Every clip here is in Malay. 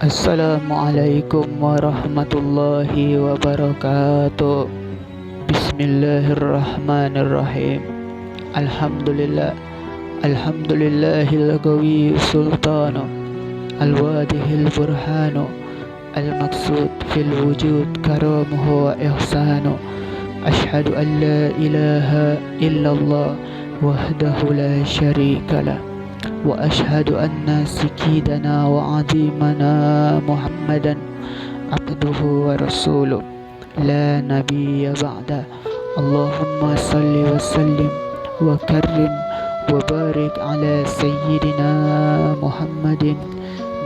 Assalamualaikum warahmatullahi wabarakatuh. Bismillahirrahmanirrahim. Alhamdulillah. Alhamdulillahil qawi sultanu al-wadihil burhanu al-maqsud fil wujud karamuhu wa ihsanu. Ashhadu an la ilaha illallah wahdahu la syarikalah wa ashhadu anna sayyidana wa azimana Muhammadan abduhu wa rasuluh la nabiyya ba'da. Allahumma salli wa sallim wa karrim wa barik ala sayyidina Muhammadin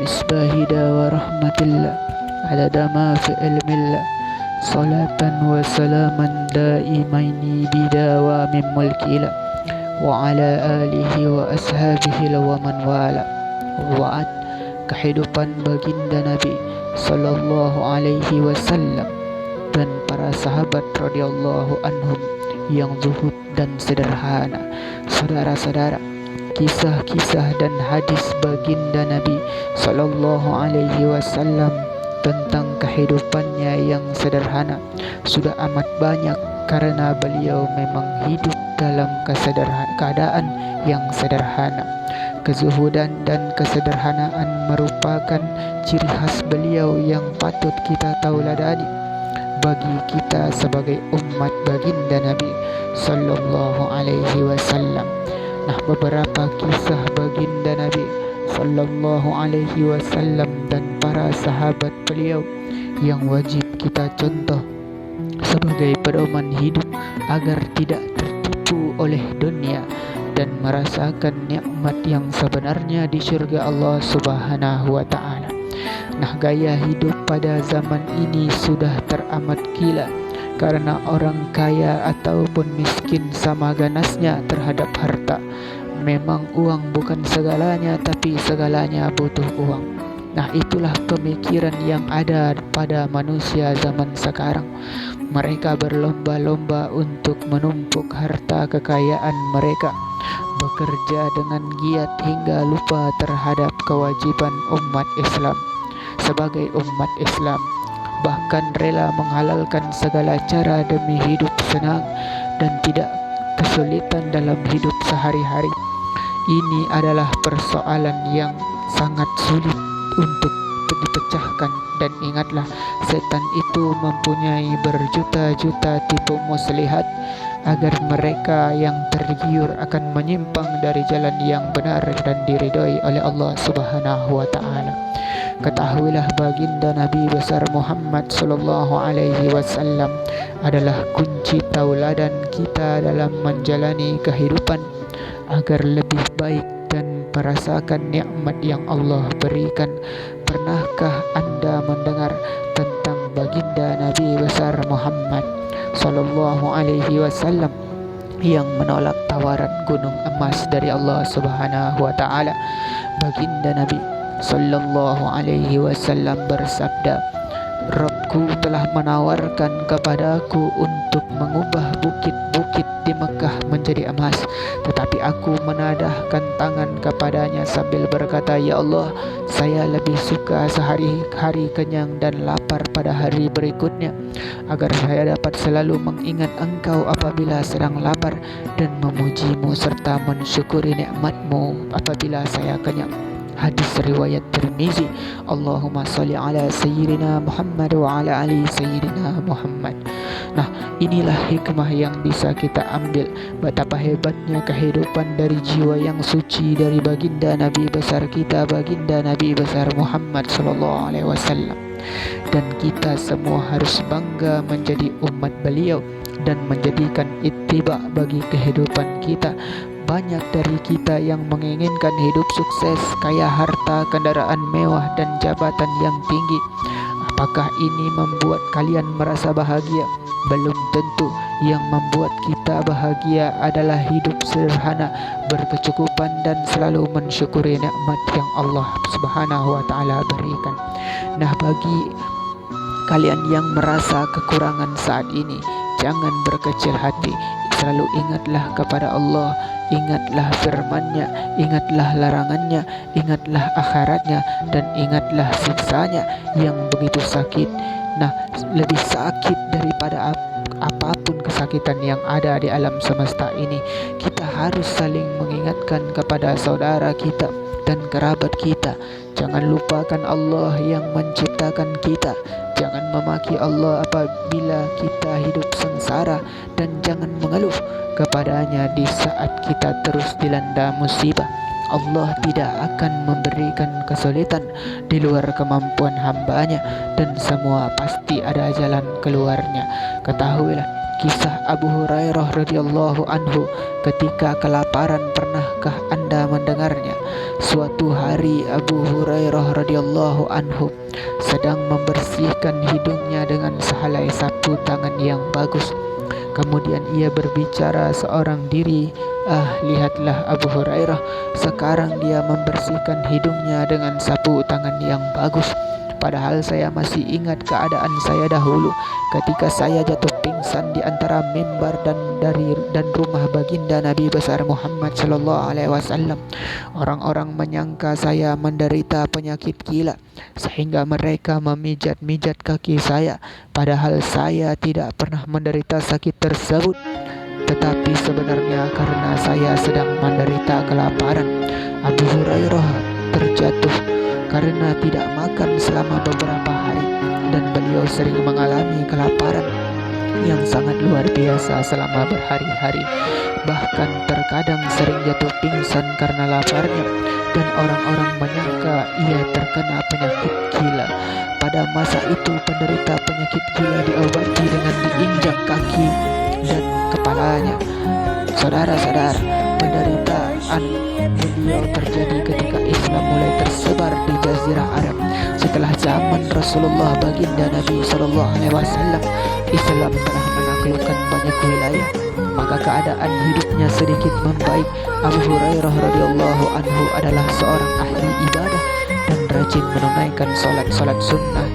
misbahida wa rahmatillah adada ma fi ilmillah salatan wa salaman daimaini bidawamin mulkillah wa ala alihi wa ashabihi wa man wala. Wa'ad, kehidupan baginda Nabi sallallahu alaihi wasallam dan para sahabat radhiyallahu anhum yang zuhud dan sederhana. Saudara-saudara, kisah-kisah dan hadis baginda Nabi sallallahu alaihi wasallam tentang kehidupannya yang sederhana sudah amat banyak karena beliau memang hidup dalam keadaan yang sederhana. Kezuhudan dan kesederhanaan merupakan ciri khas beliau yang patut kita tauladani bagi kita sebagai umat baginda Nabi sallallahu alaihi wasallam. Nah, beberapa kisah baginda Nabi sallallahu alaihi wasallam dan para sahabat beliau yang wajib kita contoh sebagai pedoman hidup agar tidak tertipu oleh dunia dan merasakan nikmat yang sebenarnya di syurga Allah Subhanahu wa taala. Nah, gaya hidup pada zaman ini sudah teramat gila karena orang kaya ataupun miskin sama ganasnya terhadap harta. Memang uang bukan segalanya, tapi segalanya butuh uang. Nah, itulah pemikiran yang ada pada manusia zaman sekarang. Mereka berlomba-lomba untuk menumpuk harta kekayaan mereka, bekerja dengan giat hingga lupa terhadap kewajiban umat Islam. Sebagai umat Islam, bahkan rela menghalalkan segala cara demi hidup senang dan tidak kesulitan dalam hidup sehari-hari. Ini adalah persoalan yang sangat sulit untuk dipecahkan, dan ingatlah, setan itu mempunyai berjuta-juta tipu muslihat agar mereka yang tergiur akan menyimpang dari jalan yang benar dan diridhoi oleh Allah Subhanahu wa taala. Ketahuilah baginda Nabi besar Muhammad sallallahu alaihi wasallam adalah kunci tauladan kita dalam menjalani kehidupan agar lebih baik dan merasakan nikmat yang Allah berikan. Pernahkah Anda mendengar tentang baginda Nabi besar Muhammad sallallahu alaihi wasallam yang menolak tawaran gunung emas dari Allah Subhanahu wa taala? Baginda Nabi sallallahu alaihi wasallam bersabda, "Rabbku telah menawarkan kepadaku untuk mengubah bukit-bukit di Mekah menjadi emas, tetapi aku menadahkan tangan kepadanya sambil berkata, Ya Allah, saya lebih suka sehari-hari kenyang dan lapar pada hari berikutnya, agar saya dapat selalu mengingat Engkau apabila sedang lapar dan memujimu serta mensyukuri nikmatmu apabila saya kenyang." Hadis riwayat Tirmizi. Allahumma salli ala sayyidina Muhammad wa ala ali sayyidina Muhammad. Nah, inilah hikmah yang bisa kita ambil betapa hebatnya kehidupan dari jiwa yang suci dari baginda Nabi besar kita, baginda Nabi besar Muhammad sallallahu alaihi wasallam. Dan kita semua harus bangga menjadi umat beliau dan menjadikan ittiba bagi kehidupan kita. Banyak dari kita yang menginginkan hidup sukses, kaya harta, kendaraan mewah, dan jabatan yang tinggi. Apakah ini membuat kalian merasa bahagia? Belum tentu. Yang membuat kita bahagia adalah hidup sederhana, berkecukupan, dan selalu mensyukuri nikmat yang Allah Subhanahu wa taala berikan. Nah, bagi kalian yang merasa kekurangan saat ini, jangan berkecil hati. selalu ingatlah kepada Allah, ingatlah firman-Nya, ingatlah larangannya, ingatlah akhiratnya, dan ingatlah siksanya yang begitu sakit. Nah, lebih sakit daripada apapun kesakitan yang ada di alam semesta ini. Kita harus saling mengingatkan kepada saudara kita dan kerabat kita. Jangan lupakan Allah yang menciptakan kita. Jangan memaki Allah apabila kita hidup sengsara, dan jangan mengeluh kepadanya di saat kita terus dilanda musibah. Allah tidak akan memberikan kesulitan di luar kemampuan hamba-Nya, dan semua pasti ada jalan keluarnya. Ketahuilah kisah Abu Hurairah radhiyallahu anhu ketika kelaparan. Pernahkah Anda mendengarnya? Suatu hari Abu Hurairah radhiyallahu anhu sedang membersihkan hidungnya dengan sehelai sapu tangan yang bagus. Kemudian ia berbicara seorang diri, lihatlah Abu Hurairah, sekarang dia membersihkan hidungnya dengan sapu tangan yang bagus. Padahal saya masih ingat keadaan saya dahulu ketika saya jatuh pingsan di antara mimbar dan rumah baginda Nabi besar Muhammad sallallahu alaihi wasallam. Orang-orang menyangka saya menderita penyakit gila sehingga mereka memijat-mijat kaki saya, padahal saya tidak pernah menderita sakit tersebut. Tetapi sebenarnya karena saya sedang menderita kelaparan. Abu Hurairah terjatuh karena tidak makan selama beberapa hari, dan beliau sering mengalami kelaparan yang sangat luar biasa selama berhari-hari. Bahkan terkadang sering jatuh pingsan karena laparnya, dan orang-orang menyangka ia terkena penyakit gila. Pada masa itu penderita penyakit gila diobati dengan diinjak kaki dan kepalanya. Saudara-saudara, penderitaan beliau terjadi ketika Islam mulai tersebar di Jazirah Arab. Setelah zaman Rasulullah baginda Nabi sallallahu alaihi wasallam, Islam telah menaklukkan banyak wilayah, maka keadaan hidupnya sedikit membaik. Abu Hurairah radhiyallahu anhu adalah seorang ahli ibadah dan rajin menunaikan salat sunnah.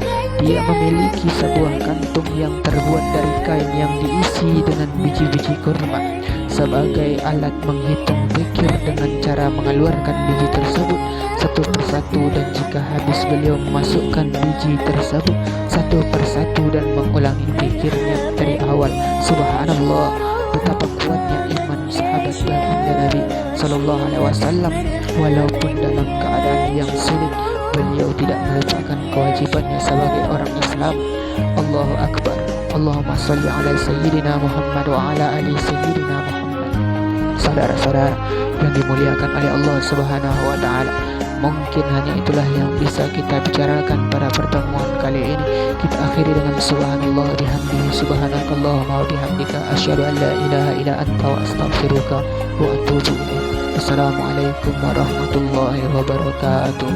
Dia memiliki sebuah kantung yang terbuat dari kain yang diisi dengan biji-biji kurma sebagai alat menghitung zikir dengan cara mengeluarkan biji tersebut satu persatu, dan jika habis beliau memasukkan biji tersebut satu persatu dan mengulangi zikirnya dari awal. Subhanallah, betapa kuatnya iman sahabat baginda Nabi sallallahu alaihi wasallam. Walaupun dalam keadaan yang sulit, beliau tidak melupakan kewajibannya sebagai orang Islam. Allahu Akbar. Allahumma salli ala Sayyidina Muhammad wa ala ali Sayyidina Muhammad. Saudara-saudara yang dimuliakan oleh Allah Subhanahu wa Ta'ala, mungkin hanya itulah yang bisa kita bicarakan pada pertemuan kali ini. Kita akhiri dengan subhanallah bihamdihi, subhanakallahumma wa bihamdika, asyhadu an la ilaha illa anta wa astaghfiruka wa atubu ilaik. Assalamualaikum warahmatullahi wabarakatuh.